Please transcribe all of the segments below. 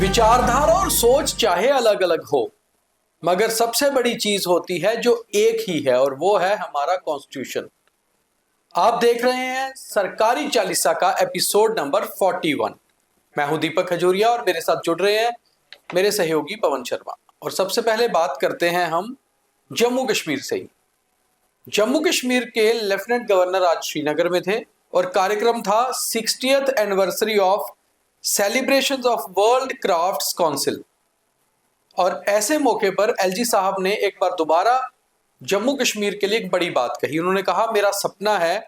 विचारधारा और सोच चाहे अलग अलग हो, मगर सबसे बड़ी चीज होती है जो एक ही है, और वो है हमारा कॉन्स्टिट्यूशन। आप देख रहे हैं सरकारी चालीसा का एपिसोड नंबर 41। मैं हूं दीपक खजूरिया और मेरे साथ जुड़ रहे हैं मेरे सहयोगी पवन शर्मा। और सबसे पहले बात करते हैं हम जम्मू कश्मीर से ही। जम्मू कश्मीर के लेफ्टिनेंट गवर्नर आज श्रीनगर में थे और कार्यक्रम था 60th anniversary of celebrations of world crafts council. और ऐसे मौके पर एलजी साहब ने एक बार दोबारा जम्मू कश्मीर के लिए एक बड़ी बात कही। उन्होंने कहा, मेरा सपना है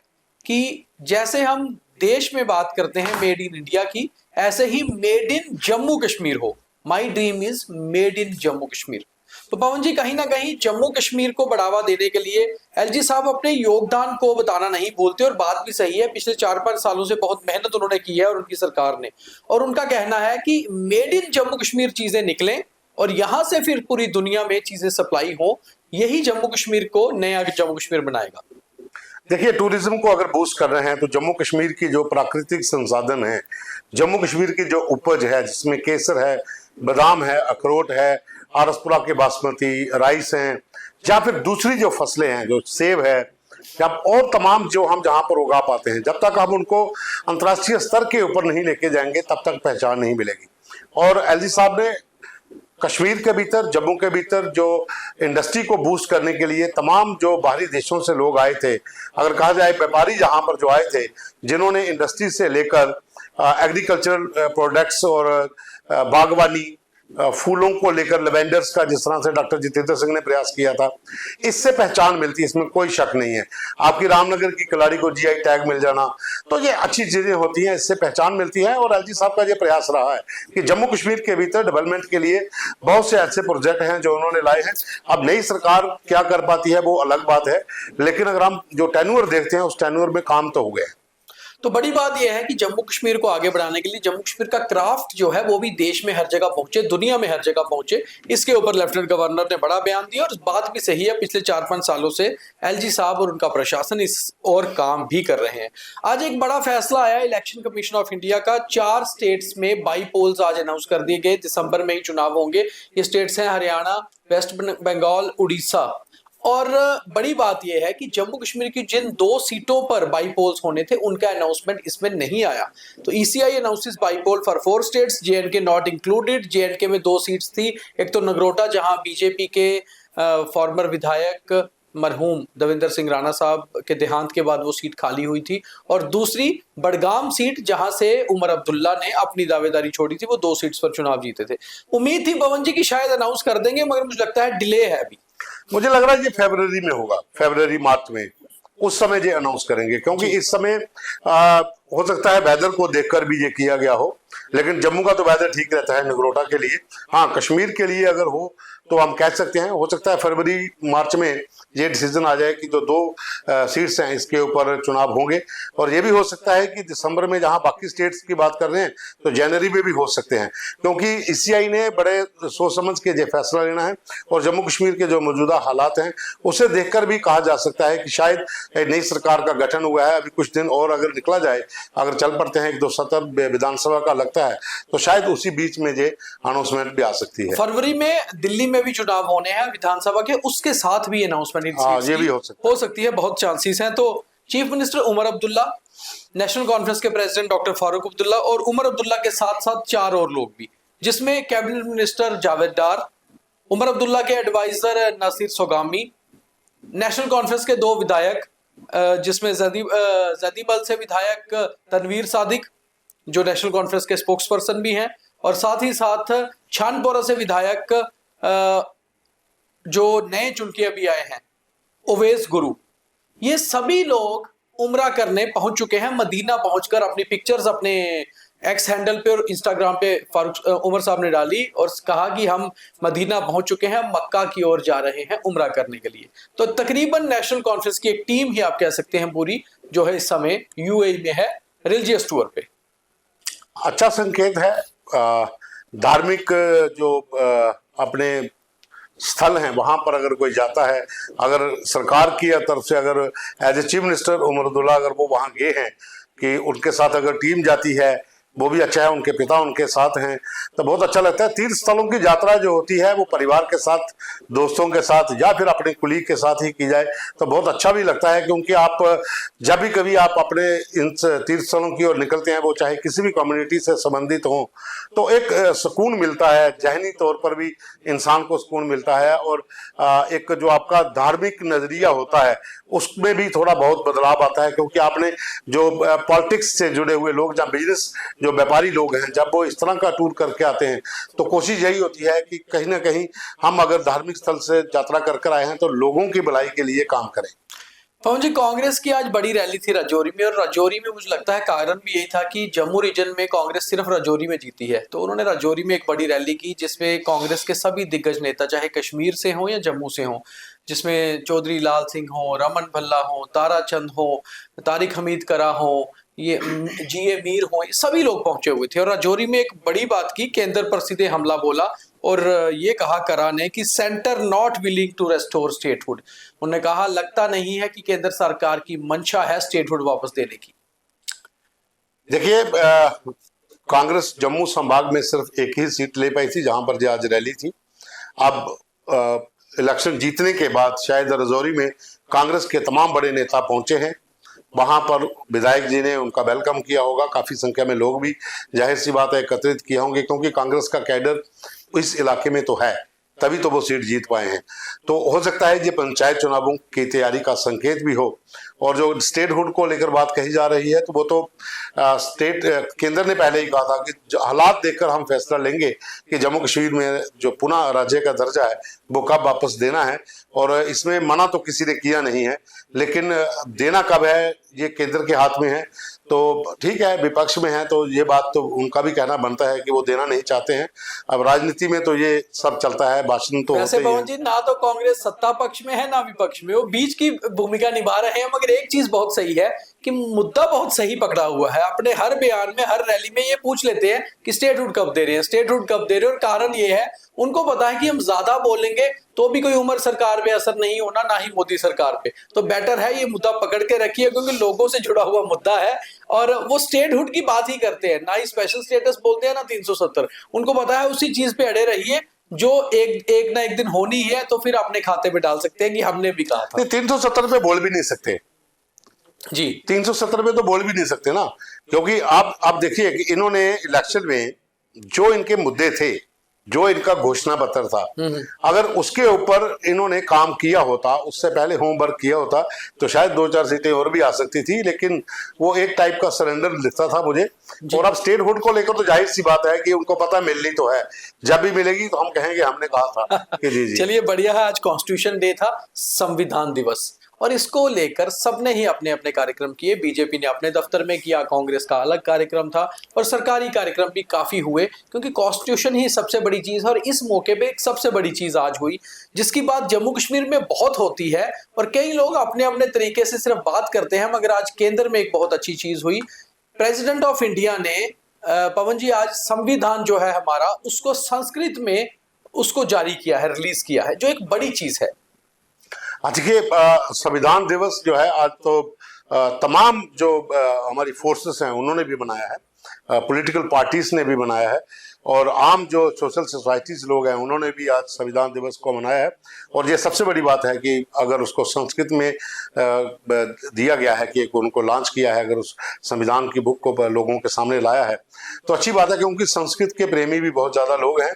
कि जैसे हम देश में बात करते हैं मेड इन इंडिया की, ऐसे ही मेड इन जम्मू कश्मीर हो। My dream is made in Jammu Kashmir. तो पवन जी, कहीं ना कहीं जम्मू कश्मीर को बढ़ावा देने के लिए एलजी साहब अपने योगदान को बताना नहीं भूलते, और बात भी सही है। पिछले 4-5 सालों से बहुत मेहनत उन्होंने की है और उनकी सरकार ने, और उनका कहना है कि मेड इन जम्मू कश्मीर चीजें निकलें और यहां से फिर पूरी दुनिया में चीजें सप्लाई हो। यही जम्मू कश्मीर को नया जम्मू कश्मीर बनाएगा। देखिए, टूरिज्म को अगर बूस्ट कर रहे हैं तो जम्मू कश्मीर की जो प्राकृतिक संसाधन है, जम्मू कश्मीर की जो उपज है, जिसमें केसर है, बादाम है, अखरोट है, आरसपुरा के बासमती राइस हैं, या फिर दूसरी जो फसलें हैं, जो सेब है, या और तमाम जो हम जहां पर उगा पाते हैं, जब तक हम उनको अंतर्राष्ट्रीय स्तर के ऊपर नहीं लेके जाएंगे तब तक पहचान नहीं मिलेगी। और एलजी साहब ने कश्मीर के भीतर, जम्मू के भीतर जो इंडस्ट्री को बूस्ट करने के लिए तमाम जो बाहरी देशों से लोग आए थे, अगर कहा जाए व्यापारी जहां पर जो आए थे, जिन्होंने इंडस्ट्री से लेकर एग्रीकल्चरल प्रोडक्ट्स और बागवानी, फूलों को लेकर लेवेंडर्स का जिस तरह से डॉक्टर जितेंद्र सिंह ने प्रयास किया था, इससे पहचान मिलती है, इसमें कोई शक नहीं है। आपकी रामनगर की कलाड़ी को जीआई टैग मिल जाना, तो ये अच्छी चीजें होती हैं, इससे पहचान मिलती है। और एलजी साहब का ये प्रयास रहा है कि जम्मू कश्मीर के भीतर डेवलपमेंट के लिए बहुत से ऐसे प्रोजेक्ट हैं जो उन्होंने लाए हैं। अब नई सरकार क्या कर पाती है वो अलग बात है, लेकिन अगर हम जो टेन्योर देखते हैं उस टेन्योर में काम तो हो गया। तो बड़ी बात यह है कि जम्मू कश्मीर को आगे बढ़ाने के लिए जम्मू कश्मीर का क्राफ्ट जो है वो भी देश में हर जगह पहुंचे, दुनिया में हर जगह पहुंचे। इसके ऊपर लेफ्टिनेंट गवर्नर ने बड़ा बयान दिया, और बात भी सही है। पिछले 4-5 सालों से एलजी साहब और उनका प्रशासन इस और काम भी कर रहे हैं। आज एक बड़ा फैसला आया इलेक्शन कमीशन ऑफ इंडिया का। 4 स्टेट्स में बाई पोल्स आज अनाउंस कर दिए गए। दिसंबर में ही चुनाव होंगे। ये स्टेट्स हैं हरियाणा, वेस्ट बंगाल, उड़ीसा। और बड़ी बात यह है कि जम्मू कश्मीर की जिन 2 सीटों पर बाई पोल्स होने थे, उनका अनाउंसमेंट इसमें नहीं आया। तो ECI announces bypoll for 4 states, J&K not included. J&K में 2 सीट्स थी, एक तो नगरोटा जहां बीजेपी के फॉर्मर विधायक मरहूम दविंदर सिंह राणा साहब के देहांत के बाद वो सीट खाली हुई थी, और दूसरी बडगाम सीट जहां से उमर अब्दुल्ला ने अपनी दावेदारी छोड़ी थी। वो 2 सीट्स पर चुनाव जीते थे। उम्मीद थी पवन जी की शायद अनाउंस कर देंगे, मगर मुझे लगता है डिले है अभी। मुझे लग रहा है ये फरवरी में होगा, फरवरी मार्च में, उस समय ये अनाउंस करेंगे, क्योंकि इस समय हो सकता है वेदर को देखकर भी ये किया गया हो। लेकिन जम्मू का तो वेदर ठीक रहता है नगरोटा के लिए। हाँ, कश्मीर के लिए अगर हो तो हम कह सकते हैं, हो सकता है फरवरी मार्च में ये डिसीजन आ जाए कि जो 2 सीट्स हैं इसके ऊपर चुनाव होंगे। और ये भी हो सकता है कि दिसंबर में, जहां बाकी स्टेट्स की बात कर रहे हैं, तो जनवरी में भी हो सकते हैं, क्योंकि ईसीआई ने बड़े सोच समझ के ये फैसला लेना है। और जम्मू कश्मीर के जो मौजूदा हालात हैं उसे देखकर भी कहा जा सकता है कि शायद नई सरकार का गठन हुआ है, अभी कुछ दिन और अगर निकला जाए, अगर चल पड़ते हैं 1-2 सत्र विधानसभा का लगता है, तो शायद उसी बीच में ये अनाउंसमेंट भी आ सकती है। फरवरी में दिल्ली में भी चुनाव होने हैं विधानसभा के, उसके साथ भी अनाउंसमेंट ये भी हो सकती है। बहुत चांसेस हैं। तो chief minister Omar Abdullah, National Conference के प्रेसिडेंट डॉक्टर फारूक अब्दुल्ला, और उमर अब्दुल्ला के साथ साथ 4 और लोग भी, जिसमें कैबिनेट मिनिस्टर जावेद डार, उमर अब्दुल्ला के एडवाइजर नासिर सोगामी, नेशनल कॉन्फ्रेंस के 2 विधायक, जिसमें जदीबल से विधायक तनवीर सादिक, जो नेशनल कॉन्फ्रेंस के स्पोक्स पर्सन भी हैं, और साथ ही साथ छानपोरा से विधायक जो नए चुन के अभी आए हैं, ओवैस गुरु। ये सभी लोग उम्रा करने पहुंच चुके हैं। मदीना पहुंचकर अपनी पिक्चर्स अपने एक्स हैंडल पे और इंस्टाग्राम पे उमर साहब ने डाली और कहा कि हम मदीना पहुंच चुके हैं, मक्का की ओर जा रहे हैं उम्रा करने के लिए। तो तकरीबन नेशनल कॉन्फ्रेंस की एक टीम ही आप कह सकते हैं पूरी, जो है इस समय यूएई में है रिलीजियस टूर पे। अच्छा संकेत है। धार्मिक जो अपने स्थल हैं वहां पर अगर कोई जाता है, अगर सरकार की तरफ से अगर as a chief minister Omar Abdullah अगर वो वहां गए हैं, कि उनके साथ अगर टीम जाती है वो भी अच्छा है, उनके पिता उनके साथ हैं, तो बहुत अच्छा लगता है। तीर्थ स्थलों की यात्रा जो होती है वो परिवार के साथ, दोस्तों के साथ या फिर अपने कुलीग के साथ ही की जाए तो बहुत अच्छा भी लगता है, क्योंकि आप जब भी कभी आप अपने इन तीर्थ स्थलों की ओर निकलते हैं, वो चाहे किसी भी कम्युनिटी से संबंधित हो, तो एक सुकून मिलता है, जहनी तौर पर भी इंसान को सुकून मिलता है, और एक जो आपका धार्मिक नजरिया होता है उसमें भी थोड़ा बहुत बदलाव आता है, क्योंकि आपने जो पॉलिटिक्स से जुड़े हुए लोग, जहाँ बिजनेस जो व्यापारी लोग हैं, जब वो इस तरह का टूर करके आते हैं तो कोशिश यही होती है कि कहीं ना कहीं हम अगर धार्मिक स्थल से यात्रा कर आए हैं तो लोगों की भलाई के लिए काम करें। पवन जी, कांग्रेस की आज बड़ी रैली थी राजौरी में, और राजौरी में मुझे लगता है कारण भी यही था कि जम्मू रीजन में कांग्रेस सिर्फ राजौरी में जीती है, तो उन्होंने राजौरी में एक बड़ी रैली की जिसमें कांग्रेस के सभी दिग्गज नेता, चाहे कश्मीर से हो या जम्मू से हो, जिसमें चौधरी लाल सिंह हो, रमन भल्ला हो, ताराचंद हो, तारिक हमीद करा हो, ये जीए मीर हो, ये सभी लोग पहुंचे हुए थे। और राजौरी में एक बड़ी बात की, केंद्र पर सीधे हमला बोला और ये कहा करा ने कि centre not willing to restore statehood. उन्होंने कहा लगता नहीं है कि केंद्र सरकार की मंशा है स्टेटहुड वापस देने की। देखिए, कांग्रेस जम्मू संभाग में सिर्फ एक ही सीट ले पाई थी जहां पर जो आज रैली थी। अब इलेक्शन जीतने के बाद शायद राजौरी में कांग्रेस के तमाम बड़े नेता पहुंचे हैं, वहां पर विधायक जी ने उनका वेलकम किया होगा, काफी संख्या में लोग भी जाहिर सी बात है एकत्रित किए होंगे, क्योंकि कांग्रेस का कैडर इस इलाके में तो है, तभी तो वो सीट जीत पाए हैं। तो हो सकता है ये पंचायत चुनावों की तैयारी का संकेत भी हो। और जो स्टेटहुड को लेकर बात कही जा रही है, तो वो तो केंद्र ने पहले ही कहा था कि हालात देखकर हम फैसला लेंगे कि जम्मू कश्मीर में जो पुनः राज्य का दर्जा है वो कब वापस देना है, और इसमें मना तो किसी ने किया नहीं है, लेकिन देना कब है ये केंद्र के हाथ में है। तो ठीक है, विपक्ष में है तो ये बात तो उनका भी कहना बनता है कि वो देना नहीं चाहते हैं। अब राजनीति में तो ये सब चलता है, भाषण तो होते ही पवन जी, ना तो कांग्रेस सत्ता पक्ष में है ना विपक्ष में, वो बीच की भूमिका निभा रहे हैं। मगर एक चीज बहुत सही है कि मुद्दा बहुत सही पकड़ा हुआ है। अपने हर बयान में, हर रैली में ये पूछ लेते हैं कि स्टेटहुड कब दे रहे हैं, स्टेटहुड कब दे रहे हैं। और कारण ये है, उनको पता है कि हम ज्यादा बोलेंगे तो भी कोई उमर सरकार पे असर नहीं होना, ना ही मोदी सरकार पे। तो बेटर है ये मुद्दा पकड़ के रखिए, क्योंकि लोगों से जुड़ा हुआ मुद्दा है और वो स्टेटहुड की बात ही करते हैं, ना ही स्पेशल स्टेटस बोलते हैं ना 370। उनको पता है उसी चीज पे अड़े रहिए जो एक ना एक दिन होनी है, तो फिर अपने खाते में डाल सकते हैं कि हमने भी कहा था। 370 पे बोल भी नहीं सकते जी, 370 पे तो बोल भी नहीं सकते ना, क्योंकि आप देखिए कि इन्होंने इलेक्शन में जो इनके मुद्दे थे, जो इनका घोषणा पत्र था, अगर उसके ऊपर इन्होंने काम किया होता, उससे पहले होमवर्क किया होता, तो शायद 2-4 सीटें और भी आ सकती थी। लेकिन वो एक टाइप का सरेंडर दिखता था मुझे। और अब स्टेटहुड को लेकर तो जाहिर सी बात है कि उनको पता मिलनी तो है, जब भी मिलेगी तो हम कहेंगे हमने कहा था कि जी जी। चलिए, बढ़िया है। आज कॉन्स्टिट्यूशन डे था, संविधान दिवस, और इसको लेकर सबने ही अपने अपने कार्यक्रम किए। बीजेपी ने अपने दफ्तर में किया, कांग्रेस का अलग कार्यक्रम था, और सरकारी कार्यक्रम भी काफी हुए, क्योंकि कॉन्स्टिट्यूशन ही सबसे बड़ी चीज है। और इस मौके पे एक सबसे बड़ी चीज आज हुई, जिसकी बात जम्मू कश्मीर में बहुत होती है और कई लोग अपने अपने तरीके से सिर्फ बात करते हैं, मगर आज केंद्र में एक बहुत अच्छी चीज हुई। प्रेसिडेंट ऑफ इंडिया ने पवन जी आज संविधान जो है हमारा, उसको संस्कृत में उसको जारी किया है, रिलीज किया है, जो एक बड़ी चीज है। देखिए, संविधान दिवस जो है आज तो तमाम जो हमारी फोर्सेस हैं उन्होंने भी मनाया है, पॉलिटिकल पार्टीज ने भी मनाया है, और आम जो सोशल सोसाइटीज लोग हैं उन्होंने भी आज संविधान दिवस को मनाया है। और ये सबसे बड़ी बात है कि अगर उसको संस्कृत में दिया गया है, कि उनको लॉन्च किया है, अगर उस संविधान की बुक को लोगों के सामने लाया है तो अच्छी बात है, क्योंकि संस्कृत के प्रेमी भी बहुत ज़्यादा लोग हैं।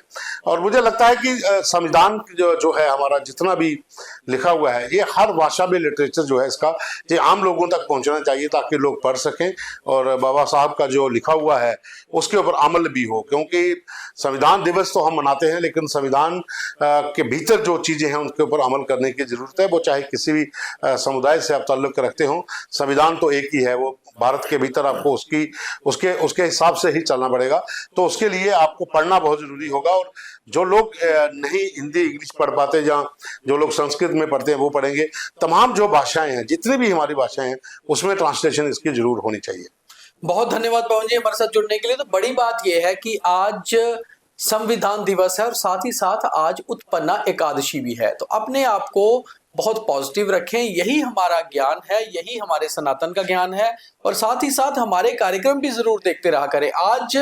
और मुझे लगता है कि संविधान जो है हमारा, जितना भी लिखा हुआ है, ये हर भाषा में लिटरेचर जो है इसका, ये आम लोगों तक पहुँचना चाहिए ताकि लोग पढ़ सकें और बाबा साहब का जो लिखा हुआ है उसके ऊपर अमल भी हो। क्योंकि संविधान दिवस तो हम मनाते हैं, लेकिन संविधान के भीतर जो चीजें हैं उनके ऊपर अमल करने की जरूरत है। वो चाहे किसी भी समुदाय से आप ताल्लुक रखते हो, संविधान तो एक ही है, वो भारत के भीतर आपको उसके हिसाब से ही चलना पड़ेगा। तो उसके लिए आपको पढ़ना बहुत जरूरी होगा, और जो लोग नहीं हिंदी इंग्लिश पढ़ पाते, जहाँ जो लोग संस्कृत में पढ़ते हैं वो पढ़ेंगे। तमाम जो भाषाएं हैं, जितनी भी हमारी भाषाएं हैं, उसमें ट्रांसलेशन इसकी जरूर होनी चाहिए। बहुत धन्यवाद पवन जी हमारे साथ जुड़ने के लिए। तो बड़ी बात यह है कि आज संविधान दिवस है और साथ ही साथ आज उत्पन्ना एकादशी भी है। तो अपने आप को बहुत पॉजिटिव रखें। यही हमारा ज्ञान है, यही हमारे सनातन का ज्ञान है। और साथ ही साथ हमारे कार्यक्रम भी जरूर देखते रहा करें। आज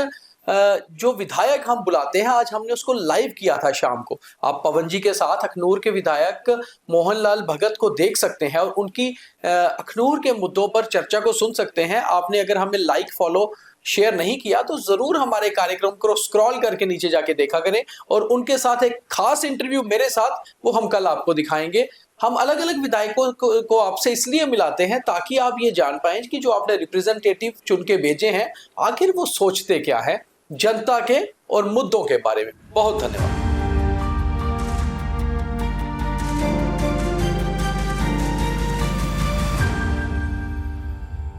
जो विधायक हम बुलाते हैं, आज हमने उसको लाइव किया था शाम को। आप पवन जी के साथ अखनूर के विधायक मोहनलाल भगत को देख सकते हैं और उनकी अखनूर के मुद्दों पर चर्चा को सुन सकते हैं। आपने अगर हमें लाइक, फॉलो, शेयर नहीं किया तो जरूर हमारे कार्यक्रम को स्क्रॉल करके नीचे जाके देखा करें। और उनके साथ एक खास इंटरव्यू मेरे साथ, वो हम कल आपको दिखाएंगे। हम अलग अलग विधायकों को आपसे इसलिए मिलाते हैं ताकि आप ये जान पाएं कि जो आपने रिप्रेजेंटेटिव चुन के भेजे हैं, आखिर वो सोचते क्या है जनता के और मुद्दों के बारे में। बहुत धन्यवाद।